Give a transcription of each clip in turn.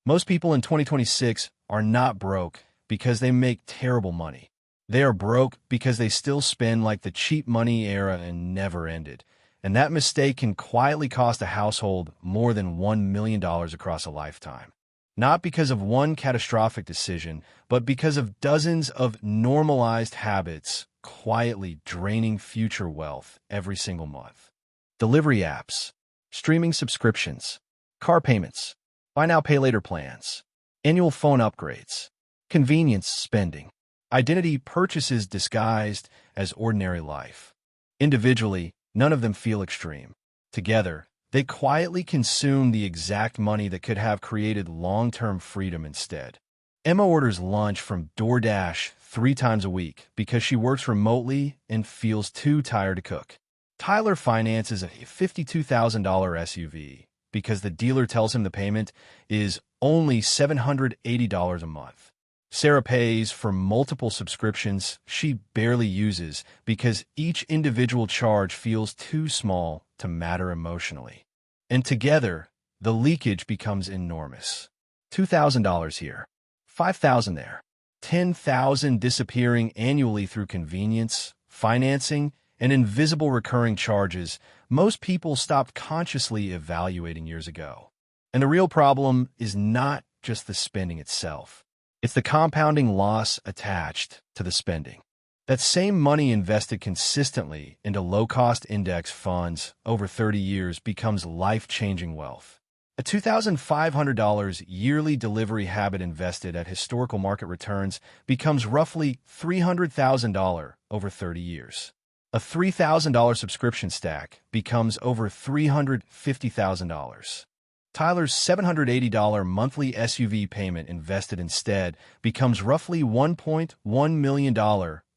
Most people in 2026 are not broke because they make terrible money. They are broke because they still spend like the cheap money era and never ended. And that mistake can quietly cost a household more than $1 million across a lifetime. Not because of one catastrophic decision, but because of dozens of normalized habits quietly draining future wealth every single month. Delivery apps, streaming subscriptions, car payments, buy now, pay later plans, annual phone upgrades, convenience spending, identity purchases disguised as ordinary life. Individually, none of them feel extreme. Together, they quietly consume the exact money that could have created long-term freedom instead. Emma orders lunch from DoorDash 3 times a week because she works remotely and feels too tired to cook. Tyler finances a $52,000 SUV because the dealer tells him the payment is only $780 a month. Sarah pays for multiple subscriptions she barely uses because each individual charge feels too small to matter emotionally. And together, the leakage becomes enormous. $2,000 here, $5,000 there, $10,000 disappearing annually through convenience, financing, and invisible recurring charges most people stopped consciously evaluating years ago. And the real problem is not just the spending itself. It's the compounding loss attached to the spending. That same money invested consistently into low-cost index funds over 30 years becomes life-changing wealth. A $2,500 yearly delivery habit invested at historical market returns becomes roughly $300,000 over 30 years. A $3,000 subscription stack becomes over $350,000. Tyler's $780 monthly SUV payment invested instead becomes roughly $1.1 million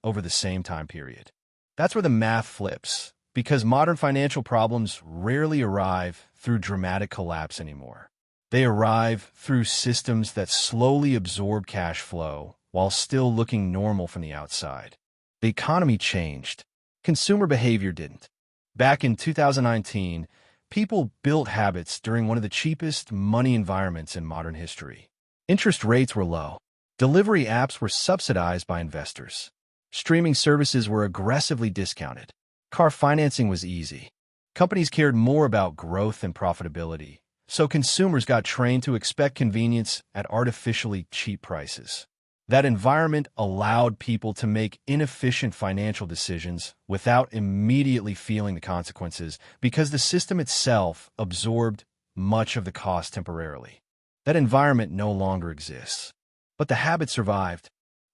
over the same time period. That's where the math flips, because modern financial problems rarely arrive through dramatic collapse anymore. They arrive through systems that slowly absorb cash flow while still looking normal from the outside. The economy changed. Consumer behavior didn't. Back in 2019, people built habits during one of the cheapest money environments in modern history. Interest rates were low. Delivery apps were subsidized by investors. Streaming services were aggressively discounted. Car financing was easy. Companies cared more about growth and profitability, so consumers got trained to expect convenience at artificially cheap prices. That environment allowed people to make inefficient financial decisions without immediately feeling the consequences because the system itself absorbed much of the cost temporarily. That environment no longer exists. But the habit survived,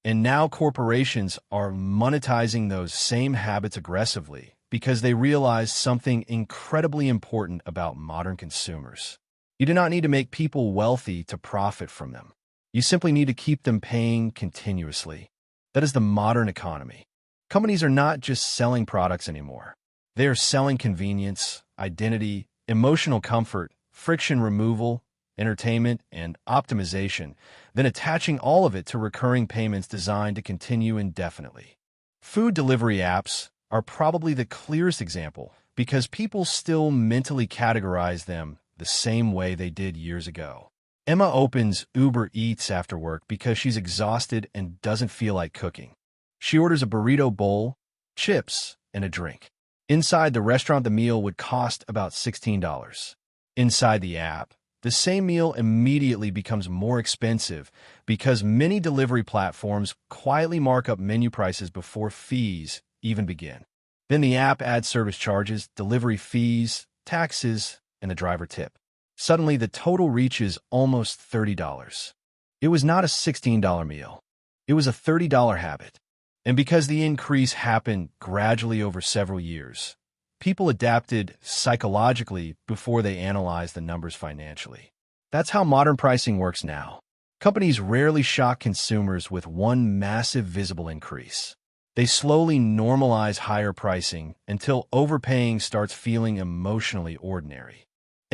and now corporations are monetizing those same habits aggressively because they realize something incredibly important about modern consumers. You do not need to make people wealthy to profit from them. You simply need to keep them paying continuously. That is the modern economy. Companies are not just selling products anymore. They are selling convenience, identity, emotional comfort, friction removal, entertainment, and optimization, then attaching all of it to recurring payments designed to continue indefinitely. Food delivery apps are probably the clearest example because people still mentally categorize them the same way they did years ago. Emma opens Uber Eats after work because she's exhausted and doesn't feel like cooking. She orders a burrito bowl, chips, and a drink. Inside the restaurant, the meal would cost about $16. Inside the app, the same meal immediately becomes more expensive because many delivery platforms quietly mark up menu prices before fees even begin. Then the app adds service charges, delivery fees, taxes, and the driver tip. Suddenly, the total reaches almost $30. It was not a $16 meal. It was a $30 habit. And because the increase happened gradually over several years, people adapted psychologically before they analyzed the numbers financially. That's how modern pricing works now. Companies rarely shock consumers with one massive visible increase. They slowly normalize higher pricing until overpaying starts feeling emotionally ordinary.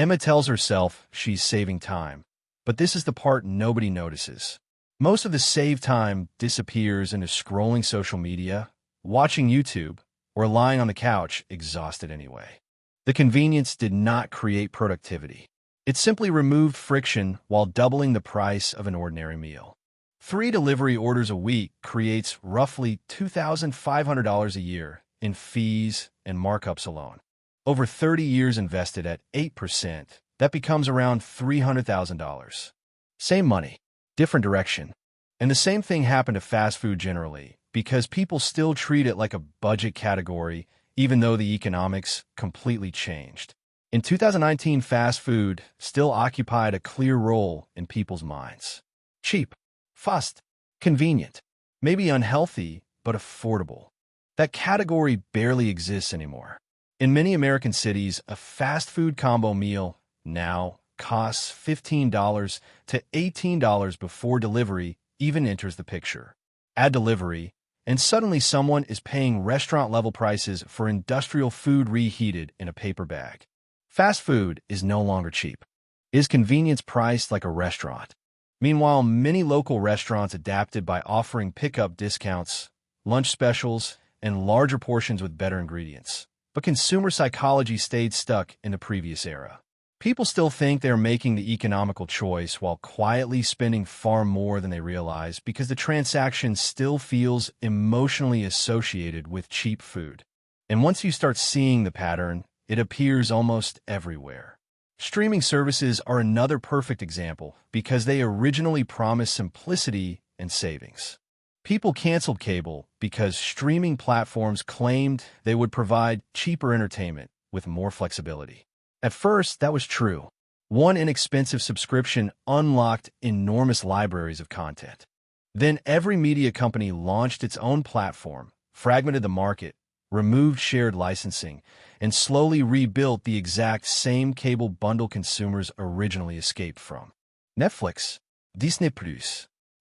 Emma tells herself she's saving time, but this is the part nobody notices. Most of the saved time disappears into scrolling social media, watching YouTube, or lying on the couch exhausted anyway. The convenience did not create productivity. It simply removed friction while doubling the price of an ordinary meal. 3 delivery orders a week creates roughly $2,500 a year in fees and markups alone. Over 30 years invested at 8%, that becomes around $300,000. Same money, different direction. And the same thing happened to fast food generally, because people still treat it like a budget category, even though the economics completely changed. In 2019, fast food still occupied a clear role in people's minds. Cheap, fast, convenient, maybe unhealthy, but affordable. That category barely exists anymore. In many American cities, a fast food combo meal now costs $15 to $18 before delivery even enters the picture. Add delivery, and suddenly someone is paying restaurant-level prices for industrial food reheated in a paper bag. Fast food is no longer cheap. Is convenience priced like a restaurant? Meanwhile, many local restaurants adapted by offering pickup discounts, lunch specials, and larger portions with better ingredients. But consumer psychology stayed stuck in the previous era. People still think they're making the economical choice while quietly spending far more than they realize because the transaction still feels emotionally associated with cheap food. And once you start seeing the pattern, it appears almost everywhere. Streaming services are another perfect example because they originally promised simplicity and savings. People canceled cable because streaming platforms claimed they would provide cheaper entertainment with more flexibility. At first, that was true. One inexpensive subscription unlocked enormous libraries of content. Then every media company launched its own platform, fragmented the market, removed shared licensing, and slowly rebuilt the exact same cable bundle consumers originally escaped from. Netflix, Disney+,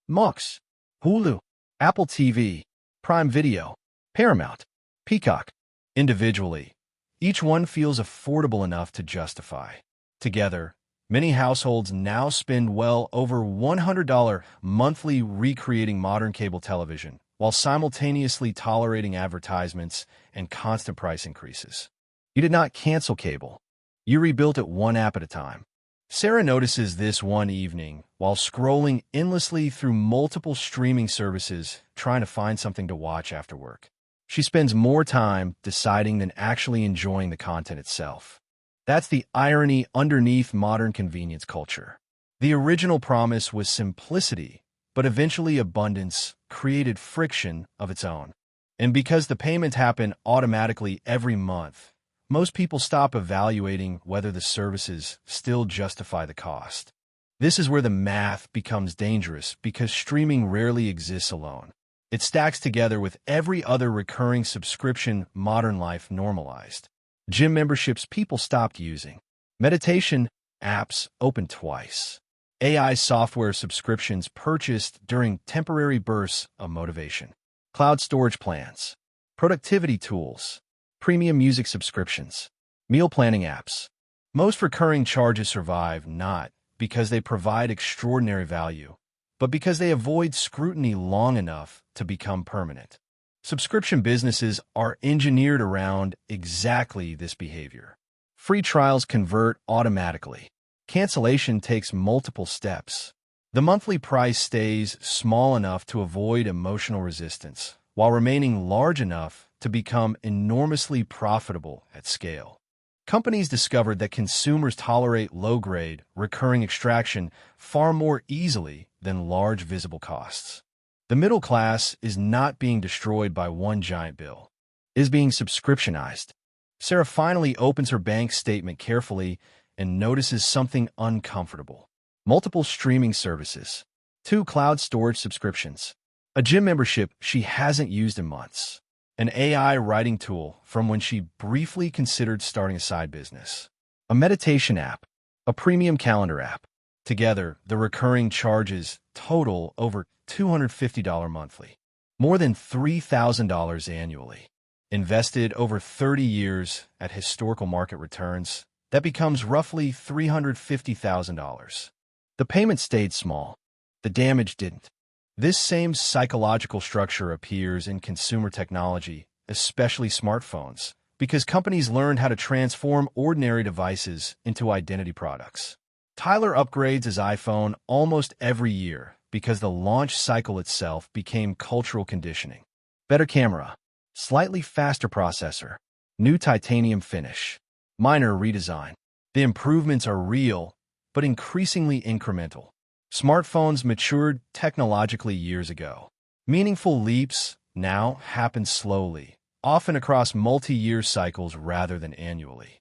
Max, Hulu, Apple TV, Prime Video, Paramount, Peacock. Individually, each one feels affordable enough to justify. Together, many households now spend well over $100 monthly recreating modern cable television, while simultaneously tolerating advertisements and constant price increases. You did not cancel cable. You rebuilt it one app at a time. Sarah notices this one evening while scrolling endlessly through multiple streaming services trying to find something to watch after work. She spends more time deciding than actually enjoying the content itself. That's the irony underneath modern convenience culture. The original promise was simplicity, but eventually abundance created friction of its own. And because the payments happen automatically every month, most people stop evaluating whether the services still justify the cost. This is where the math becomes dangerous because streaming rarely exists alone. It stacks together with every other recurring subscription modern life normalized. Gym memberships people stopped using. Meditation apps opened twice. AI software subscriptions purchased during temporary bursts of motivation. Cloud storage plans. Productivity tools. Premium music subscriptions. Meal planning apps. Most recurring charges survive not because they provide extraordinary value, but because they avoid scrutiny long enough to become permanent. Subscription businesses are engineered around exactly this behavior. Free trials convert automatically. Cancellation takes multiple steps. The monthly price stays small enough to avoid emotional resistance, while remaining large enough to become enormously profitable at scale. Companies discovered that consumers tolerate low-grade, recurring extraction far more easily than large visible costs. The middle class is not being destroyed by one giant bill. It is being subscriptionized. Sarah finally opens her bank statement carefully and notices something uncomfortable. Multiple streaming services. 2 cloud storage subscriptions. A gym membership she hasn't used in months. An AI writing tool from when she briefly considered starting a side business. A meditation app. A premium calendar app. Together, the recurring charges total over $250 monthly. More than $3,000 annually. Invested over 30 years at historical market returns, that becomes roughly $350,000. The payment stayed small. The damage didn't. This same psychological structure appears in consumer technology, especially smartphones, because companies learned how to transform ordinary devices into identity products. Tyler upgrades his iPhone almost every year because the launch cycle itself became cultural conditioning. Better camera, slightly faster processor, new titanium finish, minor redesign. The improvements are real, but increasingly incremental. Smartphones matured technologically years ago. Meaningful leaps now happen slowly, often across multi-year cycles rather than annually.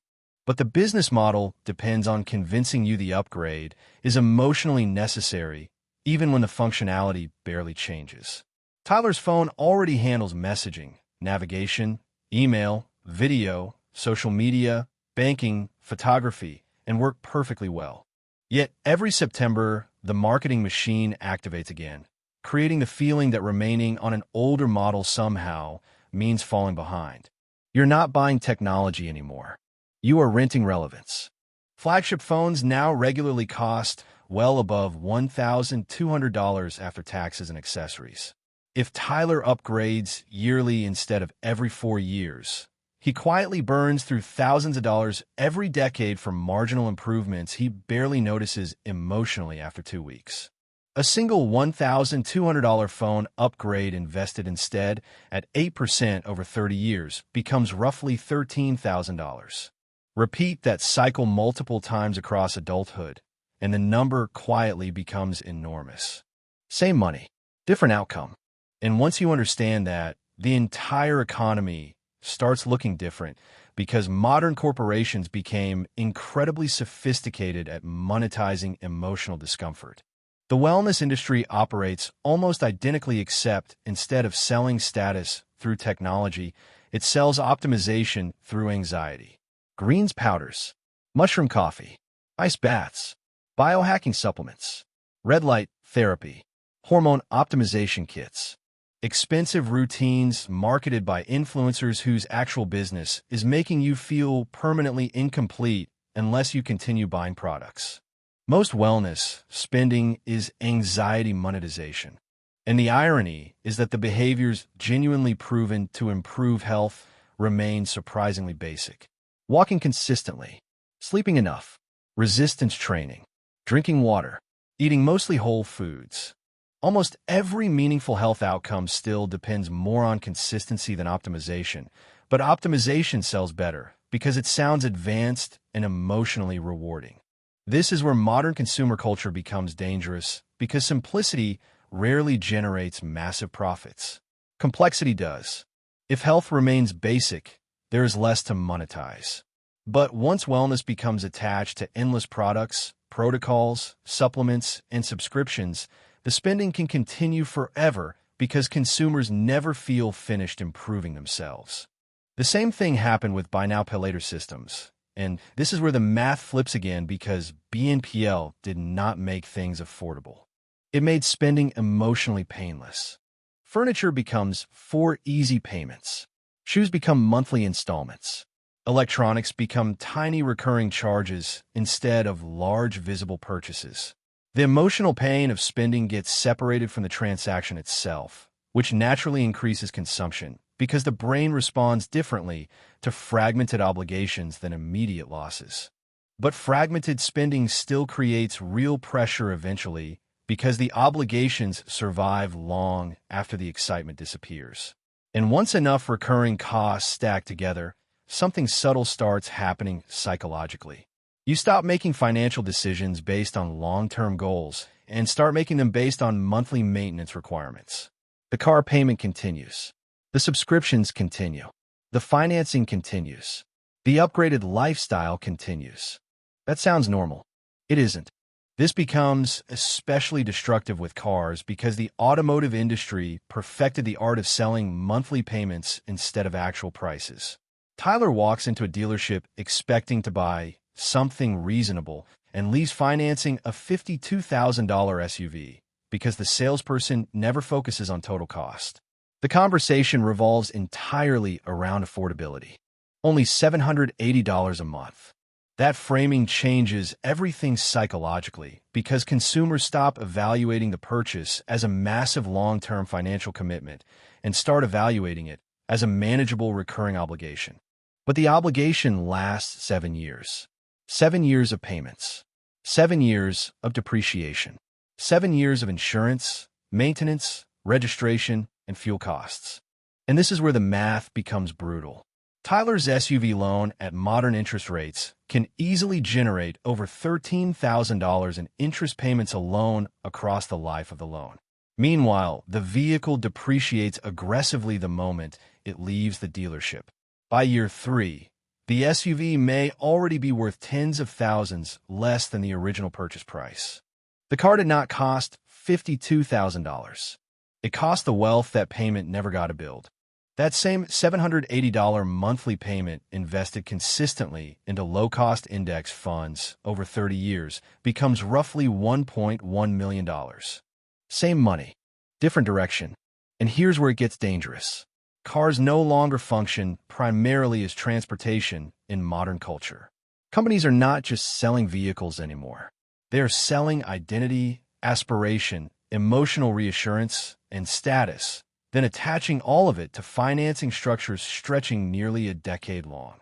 But the business model depends on convincing you the upgrade is emotionally necessary, even when the functionality barely changes. Tyler's phone already handles messaging, navigation, email, video, social media, banking, photography, and work perfectly well. Yet every September, the marketing machine activates again, creating the feeling that remaining on an older model somehow means falling behind. You're not buying technology anymore. You are renting relevance. Flagship phones now regularly cost well above $1,200 after taxes and accessories. If Tyler upgrades yearly instead of every 4 years, he quietly burns through thousands of dollars every decade for marginal improvements he barely notices emotionally after 2 weeks. A single $1,200 phone upgrade invested instead at 8% over 30 years becomes roughly $13,000. Repeat that cycle multiple times across adulthood, and the number quietly becomes enormous. Same money, different outcome. And once you understand that, the entire economy starts looking different because modern corporations became incredibly sophisticated at monetizing emotional discomfort. The wellness industry operates almost identically, except instead of selling status through technology, it sells optimization through anxiety. Greens powders, mushroom coffee, ice baths, biohacking supplements, red light therapy, hormone optimization kits. Expensive routines marketed by influencers whose actual business is making you feel permanently incomplete unless you continue buying products. Most wellness spending is anxiety monetization. And the irony is that the behaviors genuinely proven to improve health remain surprisingly basic. Walking consistently, sleeping enough, resistance training, drinking water, eating mostly whole foods. Almost every meaningful health outcome still depends more on consistency than optimization, but optimization sells better because it sounds advanced and emotionally rewarding. This is where modern consumer culture becomes dangerous because simplicity rarely generates massive profits. Complexity does. If health remains basic, there is less to monetize. But once wellness becomes attached to endless products, protocols, supplements, and subscriptions, the spending can continue forever because consumers never feel finished improving themselves. The same thing happened with buy now, pay later systems. And this is where the math flips again because BNPL did not make things affordable. It made spending emotionally painless. Furniture becomes 4 easy payments. Shoes become monthly installments. Electronics become tiny recurring charges instead of large visible purchases. The emotional pain of spending gets separated from the transaction itself, which naturally increases consumption because the brain responds differently to fragmented obligations than immediate losses. But fragmented spending still creates real pressure eventually because the obligations survive long after the excitement disappears. And once enough recurring costs stack together, something subtle starts happening psychologically. You stop making financial decisions based on long-term goals and start making them based on monthly maintenance requirements. The car payment continues. The subscriptions continue. The financing continues. The upgraded lifestyle continues. That sounds normal. It isn't. This becomes especially destructive with cars because the automotive industry perfected the art of selling monthly payments instead of actual prices. Tyler walks into a dealership expecting to buy something reasonable and leaves financing a $52,000 SUV because the salesperson never focuses on total cost. The conversation revolves entirely around affordability. Only $780 a month. That framing changes everything psychologically because consumers stop evaluating the purchase as a massive long-term financial commitment and start evaluating it as a manageable recurring obligation. But the obligation lasts 7 years. 7 years of payments. 7 years of depreciation. 7 years of insurance, maintenance, registration, and fuel costs. And this is where the math becomes brutal. Tyler's SUV loan at modern interest rates can easily generate over $13,000 in interest payments alone across the life of the loan. Meanwhile, the vehicle depreciates aggressively the moment it leaves the dealership. By year 3, the SUV may already be worth tens of thousands less than the original purchase price. The car did not cost $52,000. It cost the wealth that payment never got to build. That same $780 monthly payment invested consistently into low-cost index funds over 30 years becomes roughly $1.1 million. Same money, different direction. And here's where it gets dangerous. Cars no longer function primarily as transportation in modern culture. Companies are not just selling vehicles anymore. They are selling identity, aspiration, emotional reassurance, and status, then attaching all of it to financing structures stretching nearly a decade long.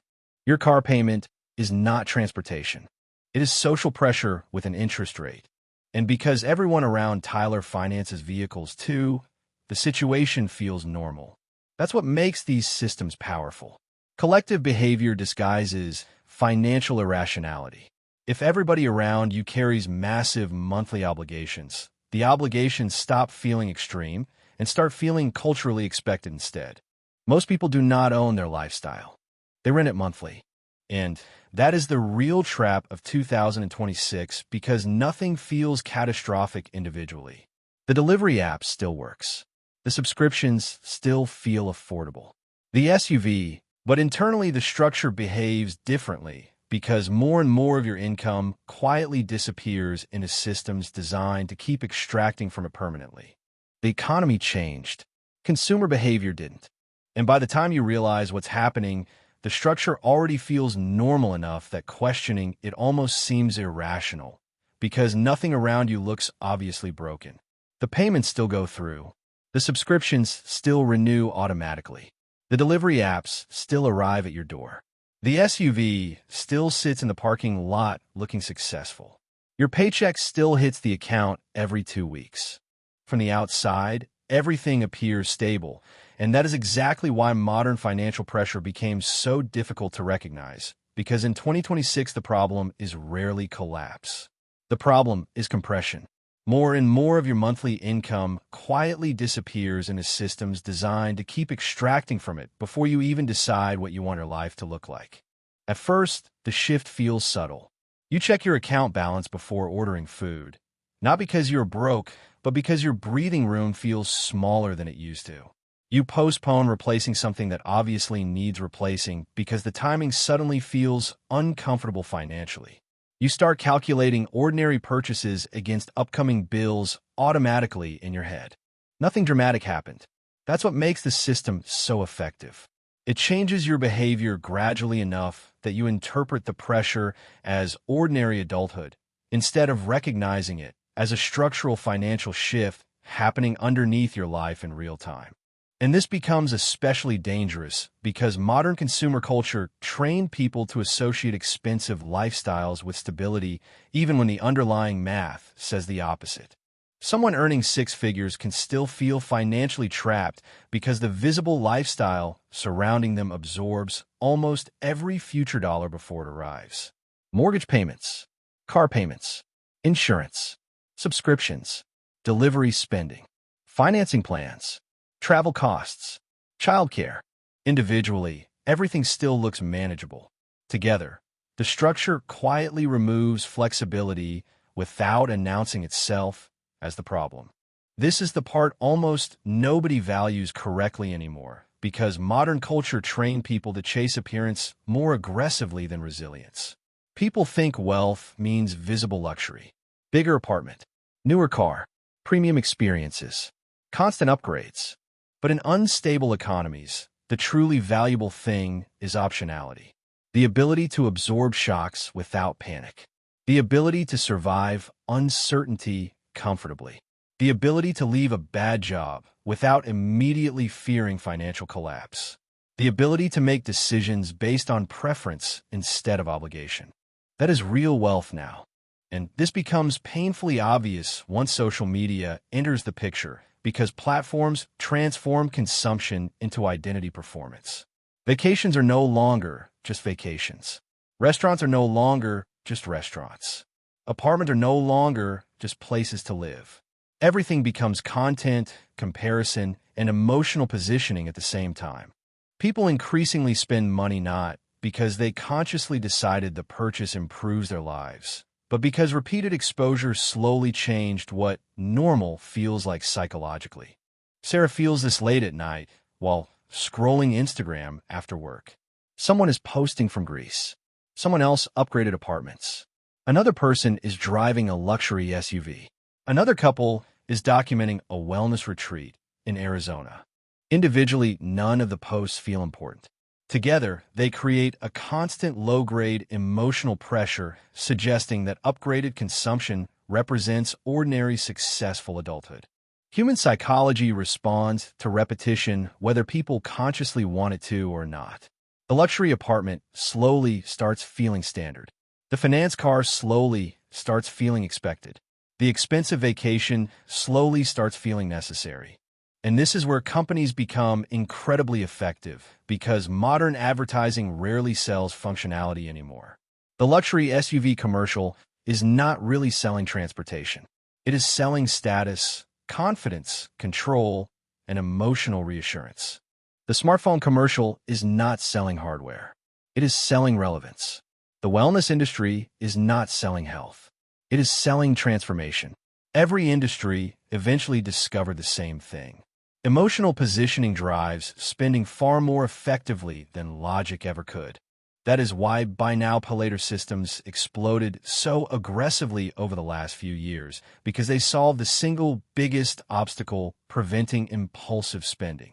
Your car payment is not transportation. It is social pressure with an interest rate. And because everyone around Tyler finances vehicles too, the situation feels normal. That's what makes these systems powerful. Collective behavior disguises financial irrationality. If everybody around you carries massive monthly obligations, the obligations stop feeling extreme and start feeling culturally expected instead. Most people do not own their lifestyle. They rent it monthly. And that is the real trap of 2026 because nothing feels catastrophic individually. The delivery app still works. The subscriptions still feel affordable. The SUV, but internally the structure behaves differently because more and more of your income quietly disappears into systems designed to keep extracting from it permanently. The economy changed. Consumer behavior didn't. And by the time you realize what's happening, the structure already feels normal enough that questioning it almost seems irrational because nothing around you looks obviously broken. The payments still go through. The subscriptions still renew automatically. The delivery apps still arrive at your door. The SUV still sits in the parking lot looking successful. Your paycheck still hits the account every 2 weeks. From the outside, everything appears stable, and that is exactly why modern financial pressure became so difficult to recognize, because in 2026 the problem is rarely collapse. The problem is compression. More and more of your monthly income quietly disappears into systems designed to keep extracting from it before you even decide what you want your life to look like. At first, the shift feels subtle. You check your account balance before ordering food, not because you're broke, but because your breathing room feels smaller than it used to. You postpone replacing something that obviously needs replacing because the timing suddenly feels uncomfortable financially. You start calculating ordinary purchases against upcoming bills automatically in your head. Nothing dramatic happened. That's what makes the system so effective. It changes your behavior gradually enough that you interpret the pressure as ordinary adulthood, instead of recognizing it as a structural financial shift happening underneath your life in real time. And this becomes especially dangerous because modern consumer culture trained people to associate expensive lifestyles with stability even when the underlying math says the opposite. Someone earning 6 figures can still feel financially trapped because the visible lifestyle surrounding them absorbs almost every future dollar before it arrives. Mortgage payments, car payments, insurance, subscriptions, delivery spending, financing plans, travel costs, childcare. Individually, everything still looks manageable. Together, the structure quietly removes flexibility without announcing itself as the problem. This is the part almost nobody values correctly anymore because modern culture trained people to chase appearance more aggressively than resilience. People think wealth means visible luxury, bigger apartment, newer car, premium experiences, constant upgrades. But in unstable economies, the truly valuable thing is optionality. The ability to absorb shocks without panic. The ability to survive uncertainty comfortably. The ability to leave a bad job without immediately fearing financial collapse. The ability to make decisions based on preference instead of obligation. That is real wealth now. And this becomes painfully obvious once social media enters the picture because platforms transform consumption into identity performance. Vacations are no longer just vacations. Restaurants are no longer just restaurants. Apartments are no longer just places to live. Everything becomes content, comparison, and emotional positioning at the same time. People increasingly spend money not because they consciously decided the purchase improves their lives, but because repeated exposure slowly changed what normal feels like psychologically. Sarah feels this late at night while scrolling Instagram after work. Someone is posting from Greece. Someone else upgraded apartments. Another person is driving a luxury SUV. Another couple is documenting a wellness retreat in Arizona. Individually, none of the posts feel important. Together, they create a constant low-grade emotional pressure, suggesting that upgraded consumption represents ordinary successful adulthood. Human psychology responds to repetition whether people consciously want it to or not. The luxury apartment slowly starts feeling standard. The finance car slowly starts feeling expected. The expensive vacation slowly starts feeling necessary. And this is where companies become incredibly effective because modern advertising rarely sells functionality anymore. The luxury SUV commercial is not really selling transportation. It is selling status, confidence, control, and emotional reassurance. The smartphone commercial is not selling hardware. It is selling relevance. The wellness industry is not selling health. It is selling transformation. Every industry eventually discovered the same thing. Emotional positioning drives spending far more effectively than logic ever could. That is why buy now, pay later systems exploded so aggressively over the last few years, because they solved the single biggest obstacle preventing impulsive spending.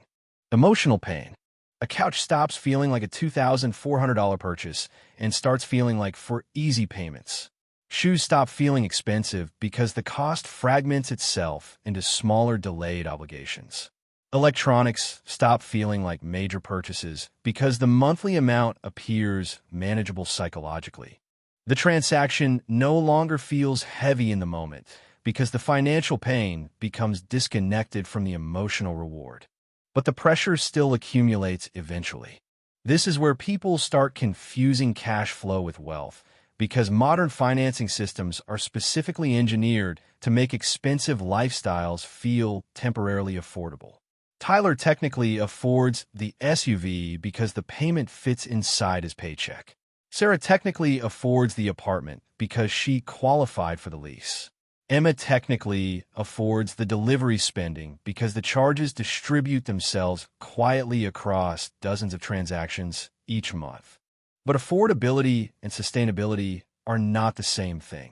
Emotional pain. A couch stops feeling like a $2,400 purchase and starts feeling like for easy payments. Shoes stop feeling expensive because the cost fragments itself into smaller delayed obligations. Electronics stop feeling like major purchases because the monthly amount appears manageable psychologically. The transaction no longer feels heavy in the moment because the financial pain becomes disconnected from the emotional reward. But the pressure still accumulates eventually. This is where people start confusing cash flow with wealth, because modern financing systems are specifically engineered to make expensive lifestyles feel temporarily affordable. Tyler technically affords the SUV because the payment fits inside his paycheck. Sarah technically affords the apartment because she qualified for the lease. Emma technically affords the delivery spending because the charges distribute themselves quietly across dozens of transactions each month. But affordability and sustainability are not the same thing.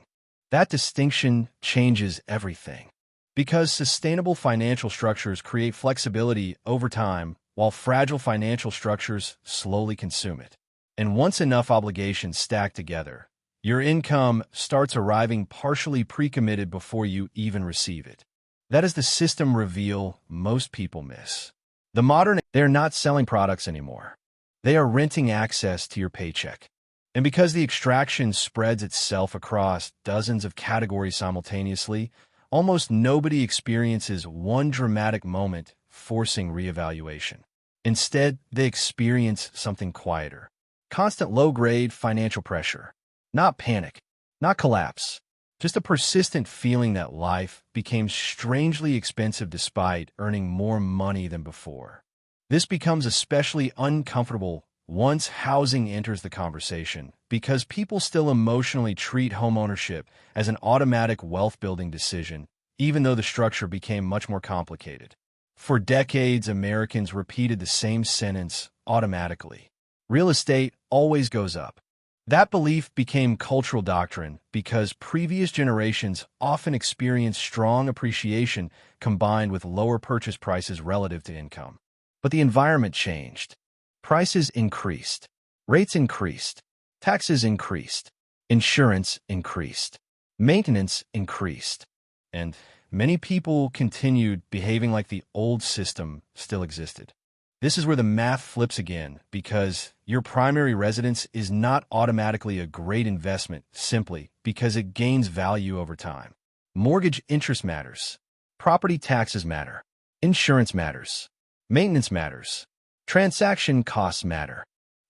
That distinction changes everything. Because sustainable financial structures create flexibility over time, while fragile financial structures slowly consume it. And once enough obligations stack together, your income starts arriving partially pre-committed before you even receive it. That is the system reveal most people miss. They're not selling products anymore. They are renting access to your paycheck. And because the extraction spreads itself across dozens of categories simultaneously, almost nobody experiences one dramatic moment forcing reevaluation. Instead, they experience something quieter. Constant low-grade financial pressure. Not panic, not collapse, just a persistent feeling that life became strangely expensive despite earning more money than before. This becomes especially uncomfortable once housing enters the conversation, because people still emotionally treat homeownership as an automatic wealth-building decision, even though the structure became much more complicated. For decades, Americans repeated the same sentence automatically. Real estate always goes up. That belief became cultural doctrine because previous generations often experienced strong appreciation combined with lower purchase prices relative to income. But the environment changed. Prices increased. Rates increased. Taxes increased. Insurance increased. Maintenance increased. And many people continued behaving like the old system still existed. This is where the math flips again, because your primary residence is not automatically a great investment simply because it gains value over time. Mortgage interest matters. Property taxes matter. Insurance matters. Maintenance matters. Transaction costs matter.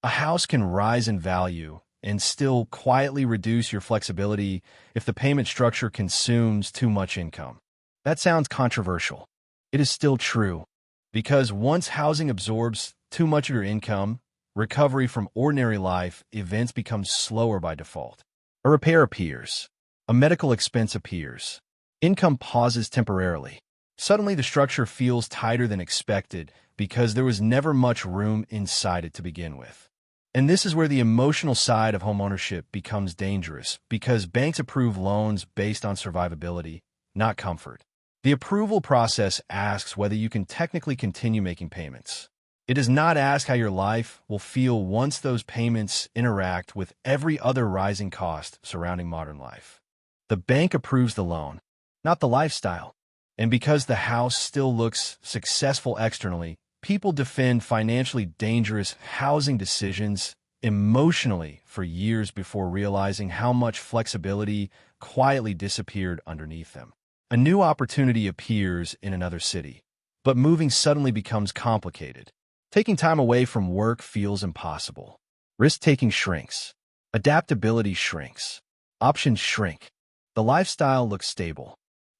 A house can rise in value and still quietly reduce your flexibility if the payment structure consumes too much income. That sounds controversial. It is still true. Because once housing absorbs too much of your income, recovery from ordinary life events becomes slower by default. A repair appears. A medical expense appears. Income pauses temporarily. Suddenly the structure feels tighter than expected because there was never much room inside it to begin with. And this is where the emotional side of homeownership becomes dangerous because banks approve loans based on survivability, not comfort. The approval process asks whether you can technically continue making payments. It does not ask how your life will feel once those payments interact with every other rising cost surrounding modern life. The bank approves the loan, not the lifestyle. And because the house still looks successful externally, people defend financially dangerous housing decisions emotionally for years before realizing how much flexibility quietly disappeared underneath them. A new opportunity appears in another city, but moving suddenly becomes complicated. Taking time away from work feels impossible. Risk-taking shrinks. Adaptability shrinks. Options shrink. The lifestyle looks stable.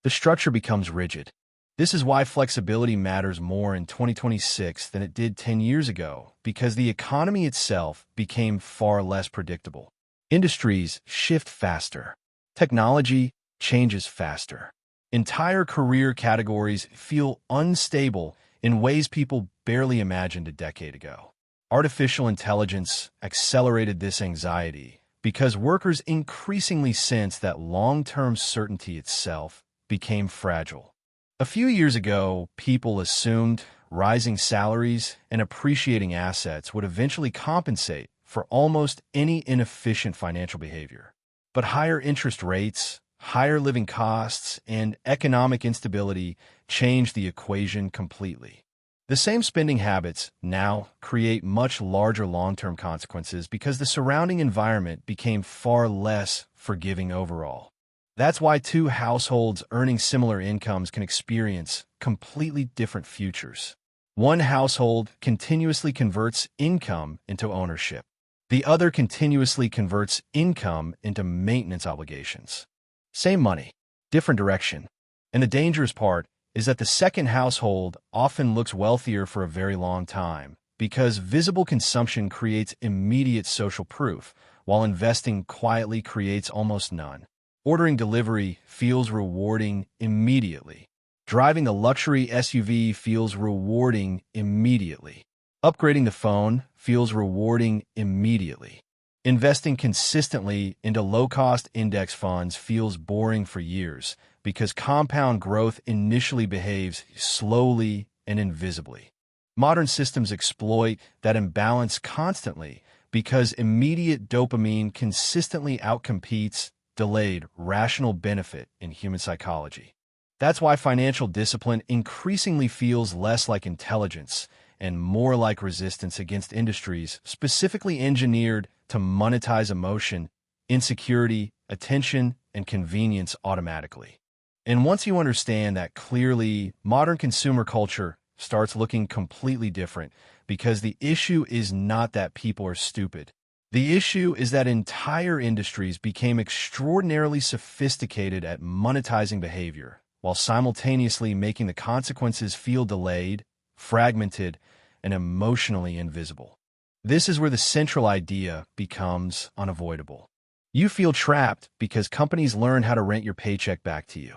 The structure becomes rigid. This is why flexibility matters more in 2026 than it did 10 years ago, because the economy itself became far less predictable. Industries shift faster. Technology changes faster. Entire career categories feel unstable in ways people barely imagined a decade ago. Artificial intelligence accelerated this anxiety because workers increasingly sense that long-term certainty itself became fragile. A few years ago, people assumed rising salaries and appreciating assets would eventually compensate for almost any inefficient financial behavior. But higher interest rates, higher living costs, and economic instability changed the equation completely. The same spending habits now create much larger long-term consequences because the surrounding environment became far less forgiving overall. That's why two households earning similar incomes can experience completely different futures. One household continuously converts income into ownership. The other continuously converts income into maintenance obligations. Same money, different direction. And the dangerous part is that the second household often looks wealthier for a very long time because visible consumption creates immediate social proof, while investing quietly creates almost none. Ordering delivery feels rewarding immediately. Driving a luxury SUV feels rewarding immediately. Upgrading the phone feels rewarding immediately. Investing consistently into low-cost index funds feels boring for years because compound growth initially behaves slowly and invisibly. Modern systems exploit that imbalance constantly because immediate dopamine consistently outcompetes delayed rational benefit in human psychology. That's why financial discipline increasingly feels less like intelligence and more like resistance against industries specifically engineered to monetize emotion, insecurity, attention, and convenience automatically. And once you understand that clearly, modern consumer culture starts looking completely different because the issue is not that people are stupid. The issue is that entire industries became extraordinarily sophisticated at monetizing behavior, while simultaneously making the consequences feel delayed, fragmented, and emotionally invisible. This is where the central idea becomes unavoidable. You feel trapped because companies learn how to rent your paycheck back to you.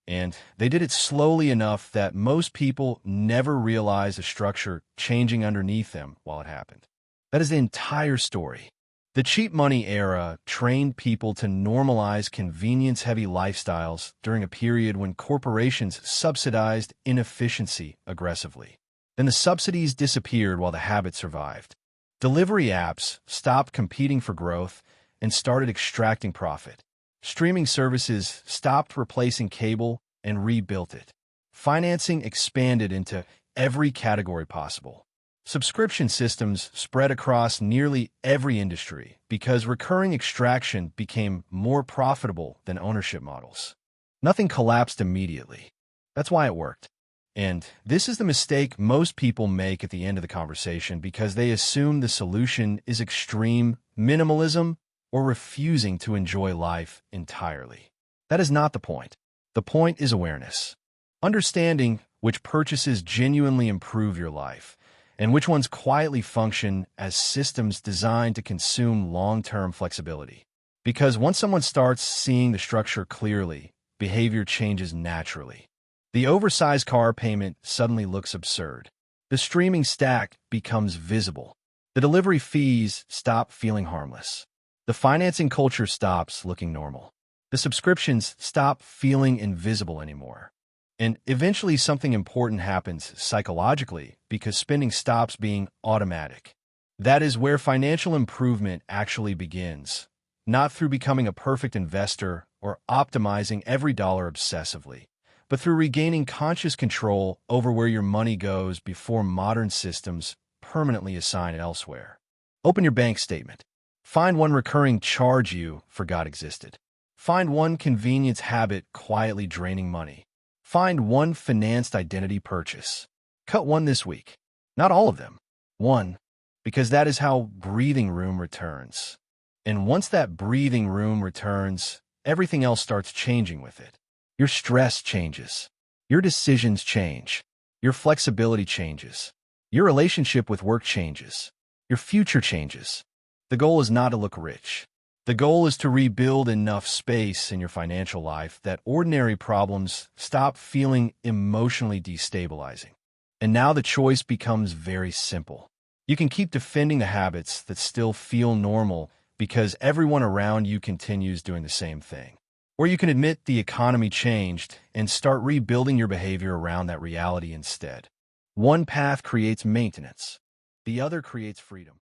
And they did it slowly enough that most people never realized the structure changing underneath them while it happened. That is the entire story. The cheap money era trained people to normalize convenience-heavy lifestyles during a period when corporations subsidized inefficiency aggressively. Then the subsidies disappeared while the habit survived. Delivery apps stopped competing for growth and started extracting profit. Streaming services stopped replacing cable and rebuilt it. Financing expanded into every category possible. Subscription systems spread across nearly every industry because recurring extraction became more profitable than ownership models. Nothing collapsed immediately. That's why it worked. And this is the mistake most people make at the end of the conversation because they assume the solution is extreme minimalism or refusing to enjoy life entirely. That is not the point. The point is awareness. Understanding which purchases genuinely improve your life and which ones quietly function as systems designed to consume long-term flexibility. Because once someone starts seeing the structure clearly, behavior changes naturally. The oversized car payment suddenly looks absurd. The streaming stack becomes visible. The delivery fees stop feeling harmless. The financing culture stops looking normal. The subscriptions stop feeling invisible anymore. And eventually something important happens psychologically because spending stops being automatic. That is where financial improvement actually begins, not through becoming a perfect investor or optimizing every dollar obsessively, but through regaining conscious control over where your money goes before modern systems permanently assign it elsewhere. Open your bank statement. Find one recurring charge you forgot existed. Find one convenience habit quietly draining money. Find one financed identity purchase. Cut one this week. Not all of them. One, because that is how breathing room returns. And once that breathing room returns, everything else starts changing with it. Your stress changes. Your decisions change. Your flexibility changes. Your relationship with work changes. Your future changes. The goal is not to look rich. The goal is to rebuild enough space in your financial life that ordinary problems stop feeling emotionally destabilizing. And now the choice becomes very simple. You can keep defending the habits that still feel normal because everyone around you continues doing the same thing. Or you can admit the economy changed and start rebuilding your behavior around that reality instead. One path creates maintenance. The other creates freedom.